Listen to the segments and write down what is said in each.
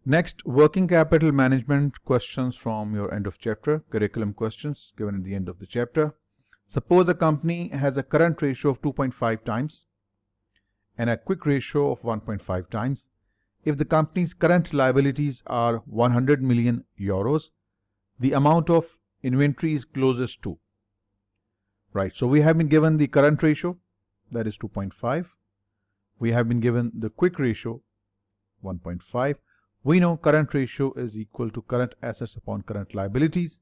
Next, working capital management questions from your end of chapter, curriculum questions given at the end of the chapter. Suppose a company has a current ratio of 2.5 times and a quick ratio of 1.5 times. If the company's current liabilities are 100 million euros, the amount of inventory is closest to. Right, so we have been given the current ratio, that is 2.5. We have been given the quick ratio, 1.5. We know current ratio is equal to current assets upon current liabilities,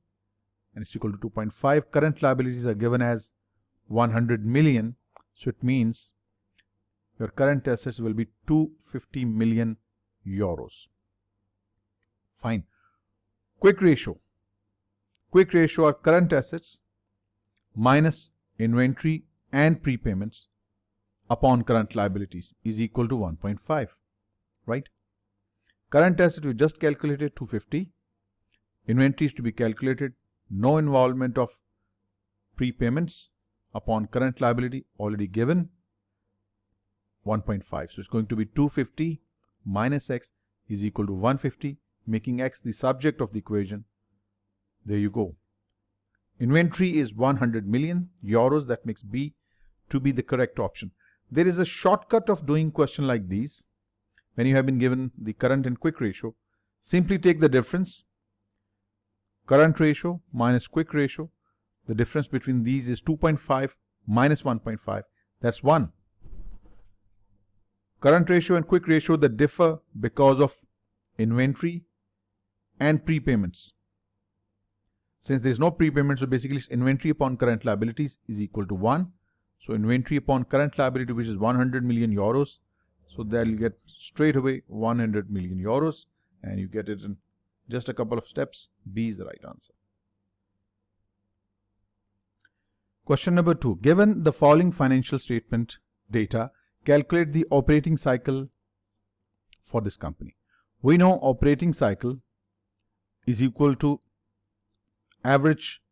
and it's equal to 2.5. Current liabilities are given as 100 million, so it means your current assets will be 250 million euros. Fine. Quick ratio. Quick ratio are current assets minus inventory and prepayments upon current liabilities is equal to 1.5, right? Current asset we just calculated 250. Inventory is to be calculated. No involvement of prepayments upon current liability already given. 1.5. So it's going to be 250 minus x is equal to 150, making x the subject of the equation. There you go. Inventory is 100 million euros. That makes B to be the correct option. There is a shortcut of doing question like these. When you have been given the current and quick ratio, simply take the difference. Current ratio minus quick ratio. The difference between these is 2.5 minus 1.5. That's 1. Current ratio and quick ratio that differ because of inventory and prepayments. Since there is no prepayment, so basically inventory upon current liabilities is equal to 1. So inventory upon current liability, which is 100 million euros. So that you get straight away 100 million euros, and you get it in just a couple of steps. B is the right answer. Question number 2. Given the following financial statement data, calculate the operating cycle for this company. We know operating cycle is equal to average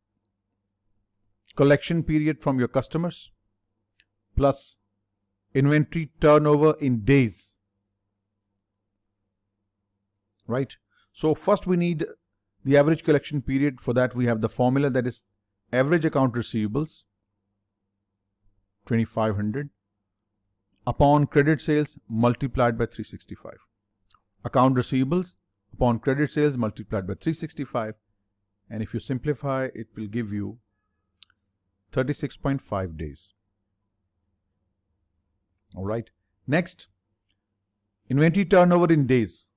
collection period from your customers plus inventory turnover in days, right? So first we need the average collection period. For that we have the formula, that is average account receivables 2500 upon credit sales multiplied by 365. Account receivables upon credit sales multiplied by 365, and if you simplify it will give you 36.5 days. Alright, next, inventory turnover in days.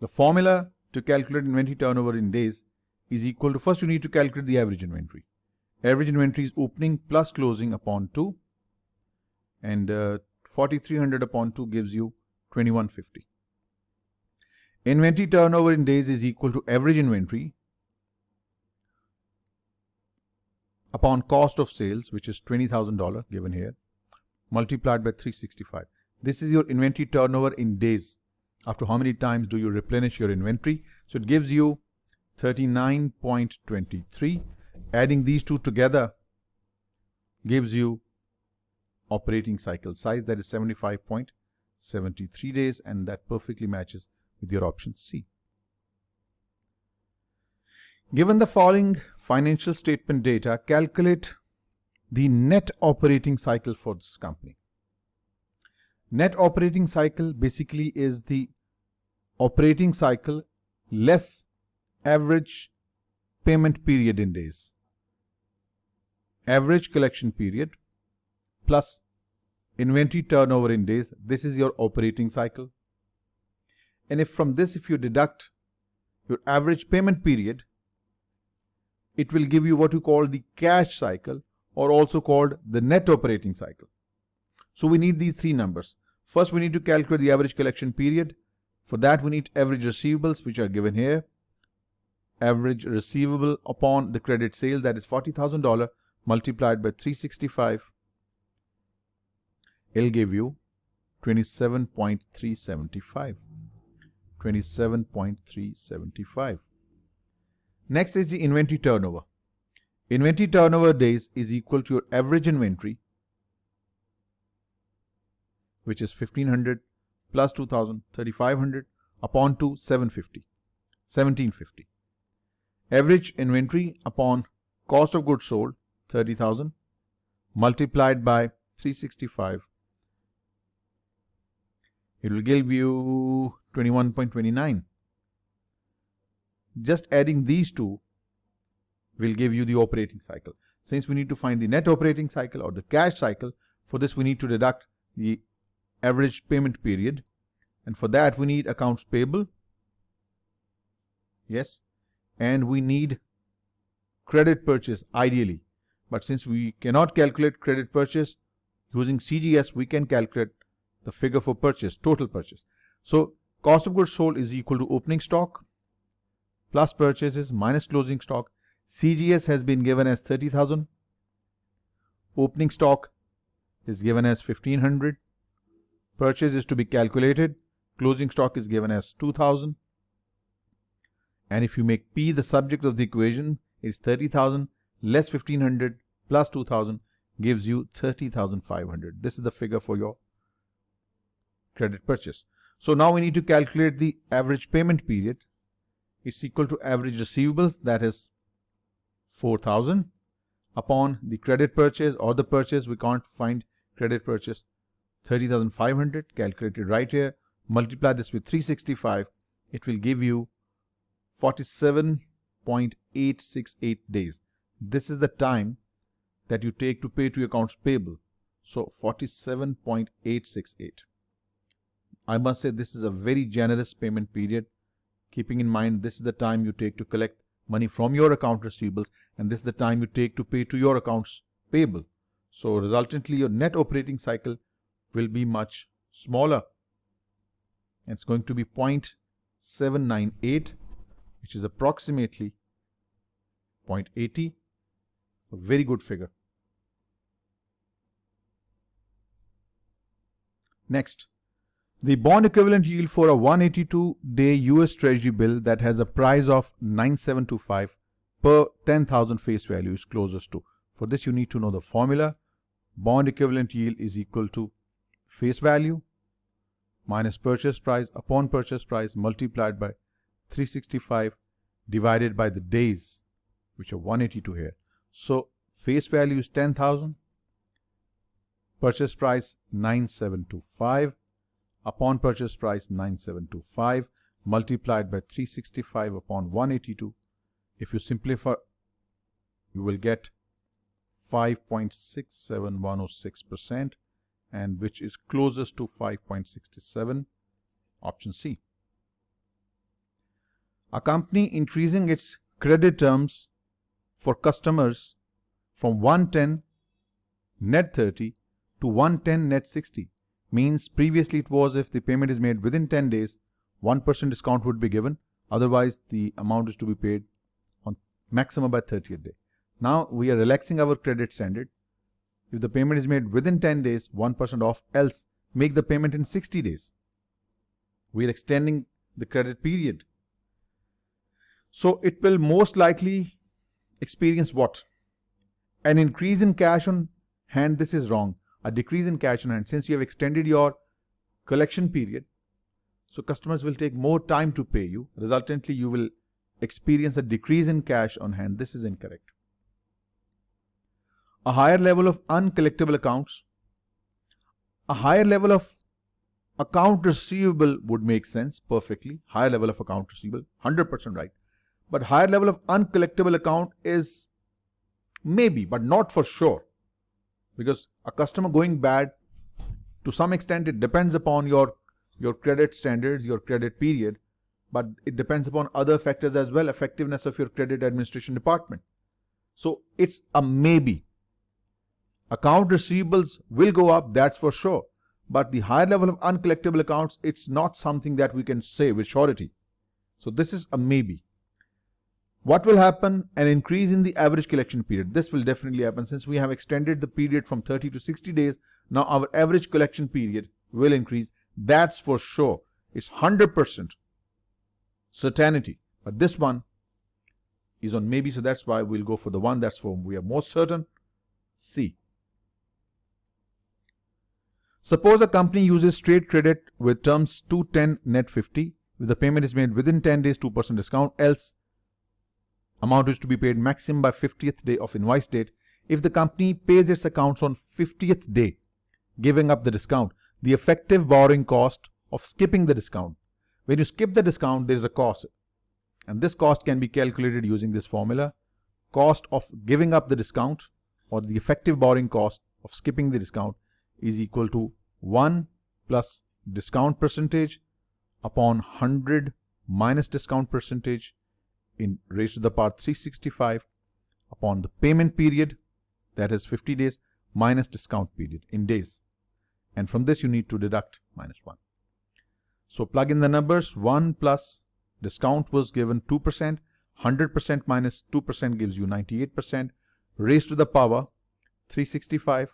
The formula to calculate inventory turnover in days is equal to, first you need to calculate the average inventory. Average inventory is opening plus closing upon 2, and 4300 upon 2 gives you 2150. Inventory turnover in days is equal to average inventory upon cost of sales, which is $20,000 given here, multiplied by 365. This is your inventory turnover in days. After how many times do you replenish your inventory? So it gives you 39.23. Adding these two together gives you operating cycle size, that is 75.73 days, and that perfectly matches with your option C. Given the following financial statement data, calculate the net operating cycle for this company. Net operating cycle basically is the operating cycle less average payment period in days. Average collection period plus inventory turnover in days. This is your operating cycle. And if from this, if you deduct your average payment period, it will give you what you call the cash cycle, or also called the net operating cycle. So we need these three numbers. First, we need to calculate the average collection period. For that, we need average receivables, which are given here. Average receivable upon the credit sale, that is $40,000 multiplied by 365. It'll give you 27.375. 27.375. Next is the inventory turnover. Inventory turnover days is equal to your average inventory, which is 1500 plus 2000, 3500 upon to 1750. Average inventory upon cost of goods sold 30,000 multiplied by 365. It will give you 21.29. Just adding these two will give you the operating cycle. Since we need to find the net operating cycle or the cash cycle, for this we need to deduct the average payment period, and for that we need accounts payable, yes, and we need credit purchase ideally. But since we cannot calculate credit purchase using CGS, we can calculate the figure for purchase, total purchase. So cost of goods sold is equal to opening stock plus purchases minus closing stock. CGS has been given as 30,000. Opening stock is given as 1500. Purchase is to be calculated. Closing stock is given as 2000. And if you make P the subject of the equation, it's 30,000 less 1500 plus 2000 gives you 30,500. This is the figure for your credit purchase. So now we need to calculate the average payment period. It's equal to average receivables, that is 4,000, upon the credit purchase or the purchase. We can't find credit purchase, 30,500 calculated right here. Multiply this with 365. It will give you 47.868 days. This is the time that you take to pay to your accounts payable. So 47.868. I must say this is a very generous payment period, keeping in mind this is the time you take to collect money from your account receivables, and this is the time you take to pay to your accounts payable. So resultantly your net operating cycle will be much smaller. It's going to be 0.798, which is approximately 0.80. So very good figure. Next, the bond equivalent yield for a 182-day US Treasury bill that has a price of 9725 per 10,000 face value is closest to. For this you need to know the formula. Bond equivalent yield is equal to face value minus purchase price upon purchase price multiplied by 365 divided by the days, which are 182 here. So face value is 10,000, purchase price 9725, upon purchase price 9725 multiplied by 365 upon 182. If you simplify, you will get 5.67106%, and which is closest to 5.67, option C. A company increasing its credit terms for customers from 110 net 30 to 110 net 60 means previously it was if the payment is made within 10 days, 1% discount would be given. Otherwise, the amount is to be paid on maximum by 30th day. Now we are relaxing our credit standard. If the payment is made within 10 days, 1% off, else make the payment in 60 days. We are extending the credit period. So it will most likely experience what? An increase in cash on hand. This is wrong. A decrease in cash on hand. Since you have extended your collection period, so customers will take more time to pay you. Resultantly, you will experience a decrease in cash on hand. This is incorrect. A higher level of uncollectible accounts. A higher level of account receivable would make sense perfectly. Higher level of account receivable, 100% right. But higher level of uncollectible account is maybe, but not for sure. Because a customer going bad, to some extent it depends upon your credit standards, your credit period, but it depends upon other factors as well, effectiveness of your credit administration department. So it's a maybe. Account receivables will go up, that's for sure. But the higher level of uncollectible accounts, it's not something that we can say with surety. So this is a maybe. What will happen? An increase in the average collection period. This will definitely happen since we have extended the period from 30 to 60 days. Now our average collection period will increase. That's for sure. It's 100% certainty. But this one is on maybe, so that's why we'll go for the one that's for we are most certain. C. Suppose a company uses trade credit with terms 210 net 50 If the payment is made within 10 days, 2% discount, else amount is to be paid maximum by 50th day of invoice date. If the company pays its accounts on 50th day, giving up the discount, the effective borrowing cost of skipping the discount. When you skip the discount, there is a cost, and this cost can be calculated using this formula. Cost of giving up the discount, or the effective borrowing cost of skipping the discount, is equal to 1 plus discount percentage upon 100 minus discount percentage in raised to the power 365 upon the payment period, that is 50 days, minus discount period in days. And from this you need to deduct minus 1. So plug in the numbers. 1 plus discount was given 2%. 100% minus 2% gives you 98%. Raised to the power 365.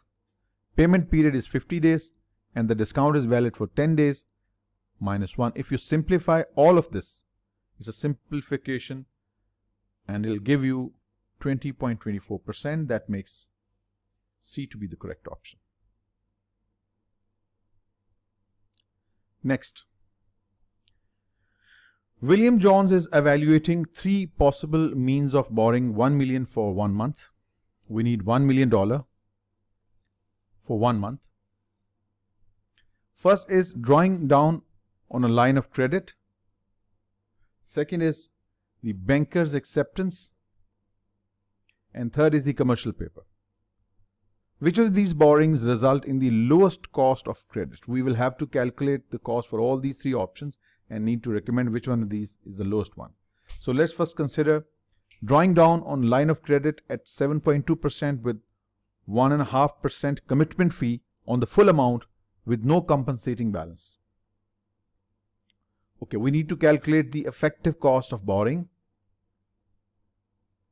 Payment period is 50 days and the discount is valid for 10 days. Minus 1. If you simplify all of this, it's a simplification and it'll give you 20.24%. That makes C to be the correct option. Next, William Jones is evaluating 3 possible means of borrowing 1 million for 1 month. We need $1 million for 1 month. First is drawing down on a line of credit. Second is the banker's acceptance. And third is the commercial paper. Which of these borrowings result in the lowest cost of credit? We will have to calculate the cost for all these 3 options and need to recommend which one of these is the lowest one. So let's first consider drawing down on line of credit at 7.2% with 1.5% commitment fee on the full amount with no compensating balance. Okay, we need to calculate the effective cost of borrowing.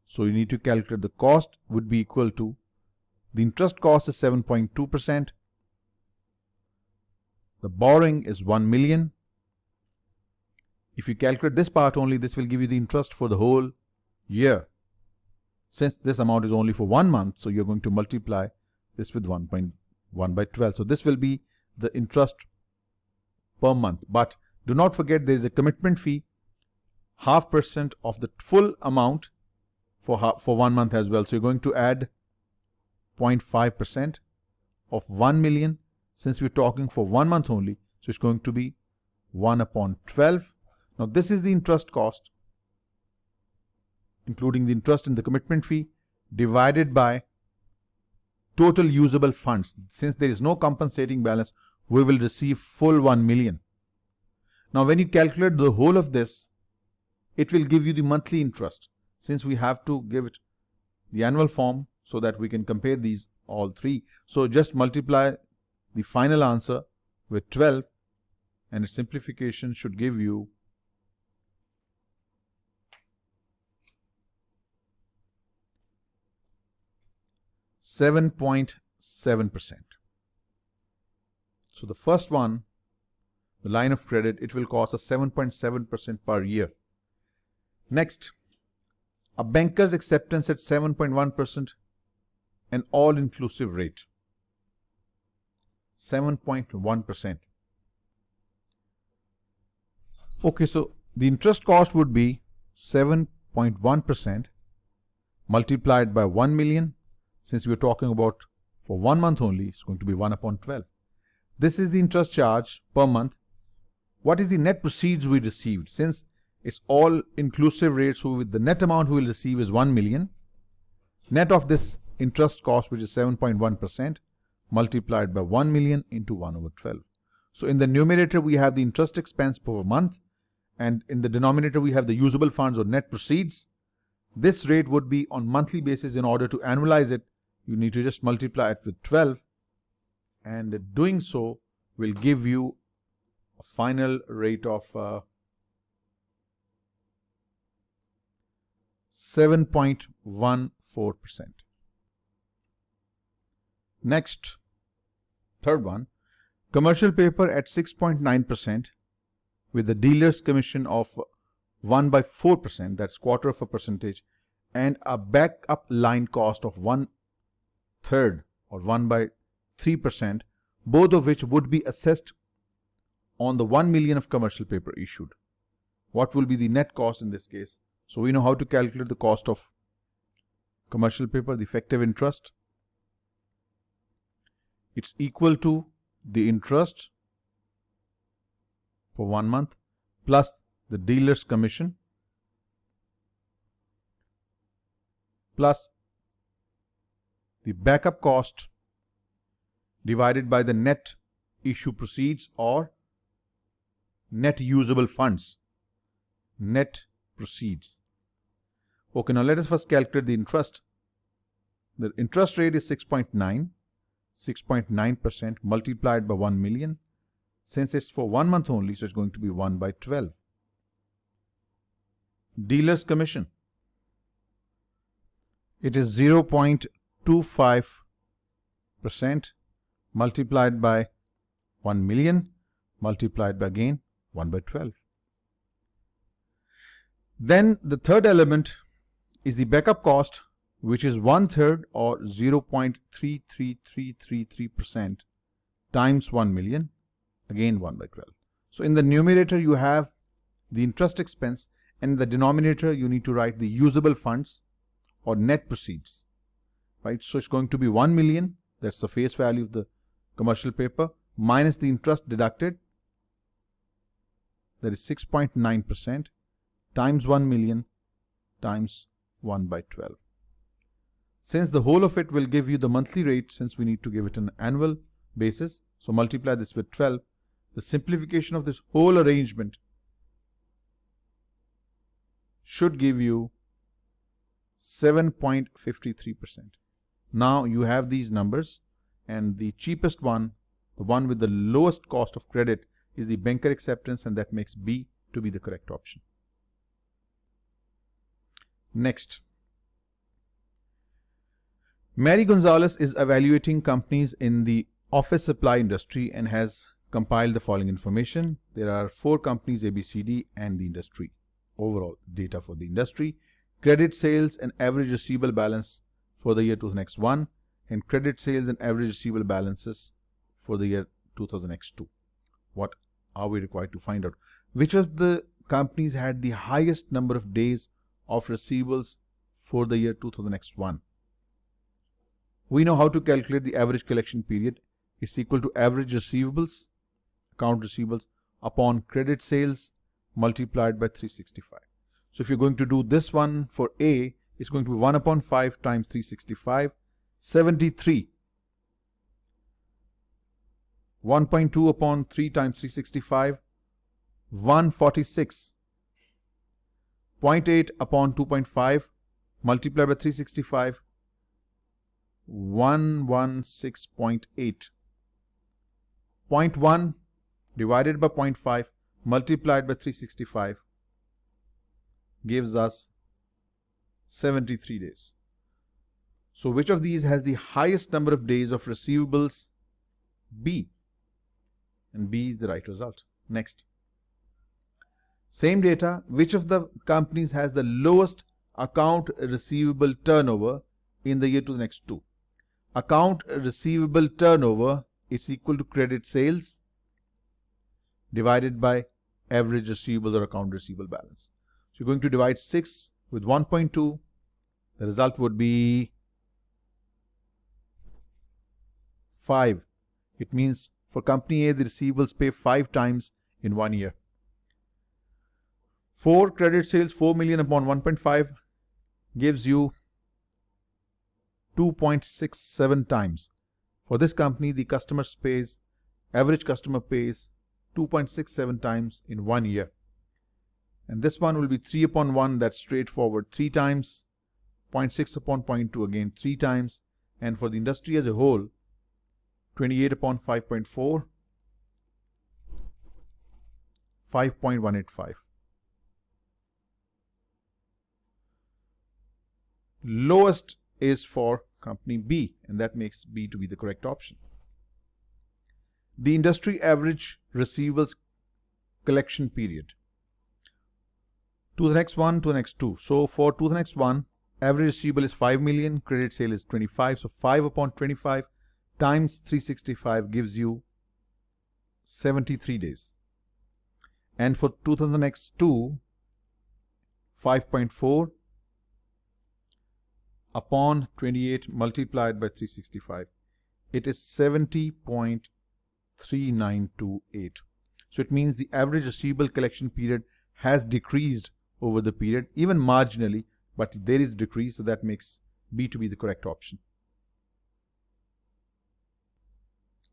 So you need to calculate the cost would be equal to, the interest cost is 7.2%. The borrowing is 1 million. If you calculate this part only, this will give you the interest for the whole year. Since this amount is only for 1 month, so you're going to multiply this with 1.1 by 12. So this will be the interest per month. But do not forget there is a commitment fee, 0.5% of the full amount for 1 month as well. So you're going to add 0.5% of 1 million. Since we're talking for 1 month only, so it's going to be 1 upon 12. Now this is the interest cost, including the interest and the commitment fee, divided by total usable funds. Since there is no compensating balance, we will receive full 1 million. Now when you calculate the whole of this, it will give you the monthly interest. Since we have to give it the annual form so that we can compare these all 3. So just multiply the final answer with 12 and its simplification should give you 7.7%. So the first one, the line of credit, it will cost us 7.7% per year. Next, a banker's acceptance at 7.1%, an all-inclusive rate, 7.1%. Okay, so the interest cost would be 7.1% multiplied by 1 million. Since we are talking about for 1 month only, it's going to be 1 upon 12. This is the interest charge per month. What is the net proceeds we received? Since it's all inclusive rate, so with the net amount we will receive is 1 million. Net of this interest cost, which is 7.1%, multiplied by 1 million into 1 over 12. So in the numerator we have the interest expense per month, and in the denominator we have the usable funds or net proceeds. This rate would be on monthly basis. In order to annualize it, you need to just multiply it with 12, and doing so will give you a final rate of 7.14%. Next, third one, commercial paper at 6.9% with the dealer's commission of 1/4%, that's 1/4%, and a backup line cost of 1/3 or 1/3%, both of which would be assessed on the 1 million of commercial paper issued. what will be the net cost in this case? So we know how to calculate the cost of commercial paper, the effective interest. It's equal to the interest for 1 month plus the dealer's commission plus the backup cost divided by the net issue proceeds or net usable funds. Net proceeds. Okay, now let us first calculate the interest. The interest rate is 6.9% multiplied by 1 million. Since it's for 1 month only, so it's going to be 1 by 12. Dealer's commission. It is 0.25% multiplied by 1 million multiplied by again 1 by 12. Then the third element is the backup cost, which is 1/3 or 0.33333% times 1 million, again 1 by 12. So in the numerator you have the interest expense, and in the denominator you need to write the usable funds or net proceeds, right? So it's going to be 1 million, that's the face value of the commercial paper, minus the interest deducted, that is 6.9%, times 1 million times 1 by 12. Since the whole of it will give you the monthly rate, since we need to give it an annual basis, so multiply this with 12, the simplification of this whole arrangement should give you 7.53%. Now you have these numbers, and the cheapest one, the one with the lowest cost of credit, is the banker acceptance, and that makes B to be the correct option. Next, Mary Gonzalez is evaluating companies in the office supply industry and has compiled the following information. There are 4 companies, ABCD, and the industry. Overall data for the industry, credit sales and average receivable balance for the year 2001, and credit sales and average receivable balances for the year 2002. What are we required to find out? Which of the companies had the highest number of days of receivables for the year 2001? We know how to calculate the average collection period. It's equal to average receivables, account receivables, upon credit sales multiplied by 365. So if you're going to do this one for A, it's going to be 1 upon 5 times 365, 73. 1.2 upon 3 times 365, 146. 0.8 upon 2.5 multiplied by 365, 116.8. 0.1 divided by 0.5 multiplied by 365 gives us 73 days. So which of these has the highest number of days of receivables? B. And B is the right result. Next. Same data, which of the companies has the lowest account receivable turnover in the year 2002? Account receivable turnover, it's equal to credit sales divided by average receivable or account receivable balance. So you're going to divide 6 with 1.2. The result would be 5. It means for company A, the receivables pay 5 times in 1 year. 4 credit sales, 4 million upon 1.5 gives you 2.67 times. For this company, the average customer pays 2.67 times in 1 year. And this one will be 3 upon 1, that's straightforward, 3 times. 0.6 upon 0.2, again 3 times. And for the industry as a whole, 28 upon 5.4, 5.185. Lowest is for company B, and that makes B to be the correct option. The industry average receivables collection period. 2001 to the next 2. So for 2001, average receivable is 5 million, credit sale is 25. So 5 upon 25 times 365 gives you 73 days. And for 2000x2, 5.4 upon 28 multiplied by 365, it is 70.3928. So it means the average receivable collection period has decreased over the period, even marginally, but there is decrease, so that makes B to be the correct option.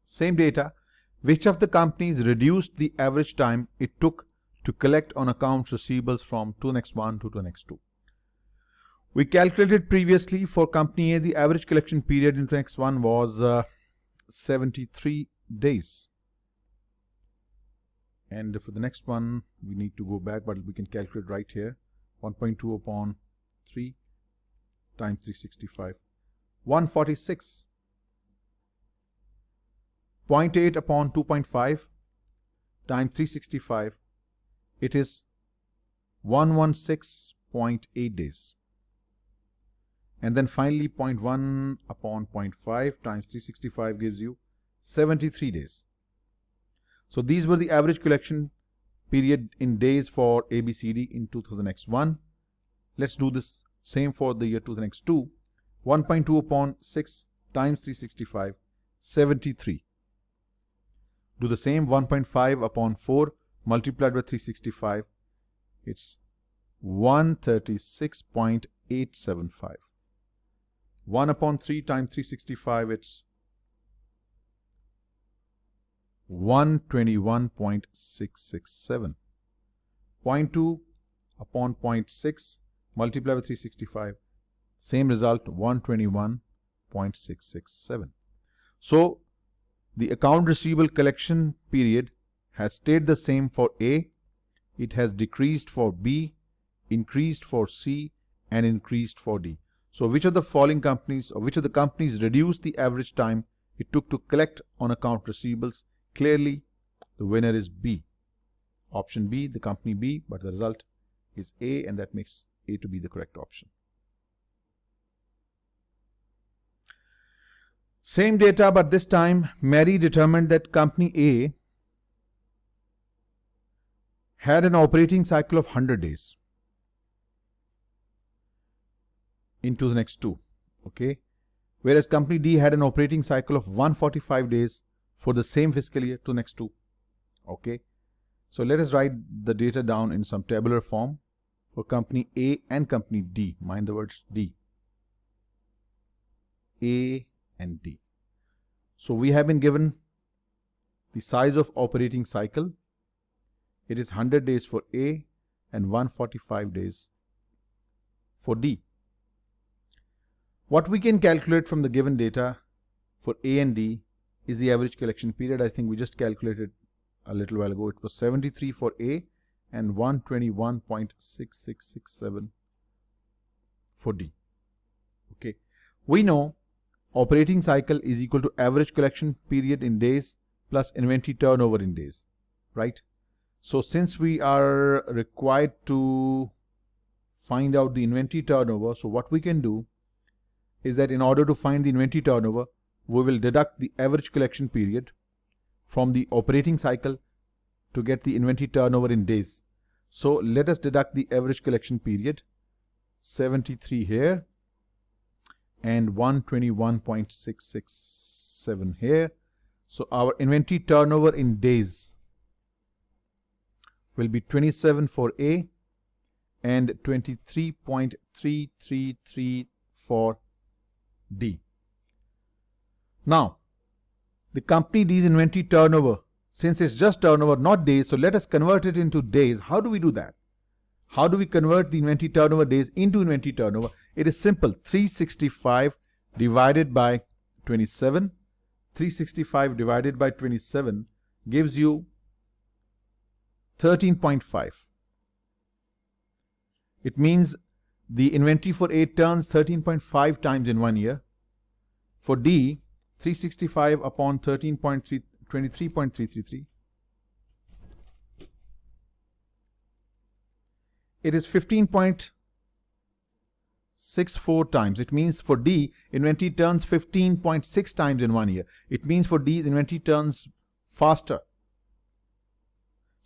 Same data, which of the companies reduced the average time it took to collect on accounts receivables from 2000x1 to 2000x2? We calculated previously for company A, the average collection period in 2000x1 was 73 days. And for the next one, we need to go back, but we can calculate right here. 1.2 upon 3 times 365. 146. 0.8 upon 2.5 times 365. It is 116.8 days. And then finally 0.1 upon 0.5 times 365 gives you 73 days. So these were the average collection period in days for ABCD in 2000x1. Let's do this same for the year 2000x2. 1.2 upon 6 times 365, 73. Do the same, 1.5 upon 4 multiplied by 365. It's 136.875. 1 upon 3 times 365, it's 121.667. 0.2 upon 0.6 multiplied by 365. Same result, 121.667. So the account receivable collection period has stayed the same for A, it has decreased for B, increased for C, and increased for D. So which of the following companies, or which of the companies reduced the average time it took to collect on account receivables? Clearly, the winner is B. Option B, the company B, but the result is A, and that makes A to be the correct option. Same data, but this time Mary determined that company A had an operating cycle of 100 days in 2000x2, okay, whereas company D had an operating cycle of 145 days for the same fiscal year 2000x2, okay. So let us write the data down in some tabular form for company A and company D. Mind the words D. A and D. So we have been given the size of operating cycle. It is 100 days for A and 145 days for D. What we can calculate from the given data for A and D is the average collection period. I think we just calculated a little while ago. It was 73 for A and 121.6667 for D. Okay. We know operating cycle is equal to average collection period in days plus inventory turnover in days, right? So since we are required to find out the inventory turnover, so what we can do is that in order to find the inventory turnover, we will deduct the average collection period from the operating cycle to get the inventory turnover in days. So let us deduct the average collection period, 73 here and 121.667 here. So our inventory turnover in days will be 27 for A and 23.333 for D. Now, the company D's inventory turnover, since it's just turnover, not days, so let us convert it into days. How do we do that? How do we convert the inventory turnover days into inventory turnover? It is simple. 365 divided by 27. 365 divided by 27 gives you 13.5. It means the inventory for A turns 13.5 times in 1 year. For D, 365 upon 23.333. It is 15.64 times. It means for D, inventory turns 15.6 times in 1 year. It means for D, the inventory turns faster.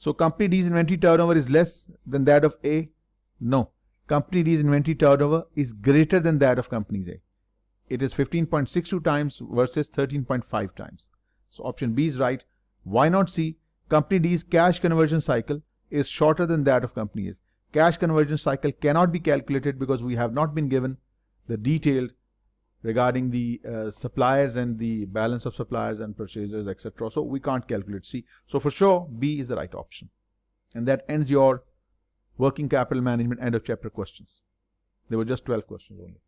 So company D's inventory turnover is less than that of A? No. Company D's inventory turnover is greater than that of company's A. It is 15.62 times versus 13.5 times. So option B is right. Why not C? Company D's cash conversion cycle is shorter than that of company A's. Cash conversion cycle cannot be calculated because we have not been given the detailed regarding the suppliers and the balance of suppliers and purchasers, etc. So we can't calculate C. So for sure, B is the right option. And that ends your working capital management end of chapter questions. There were just 12 questions only.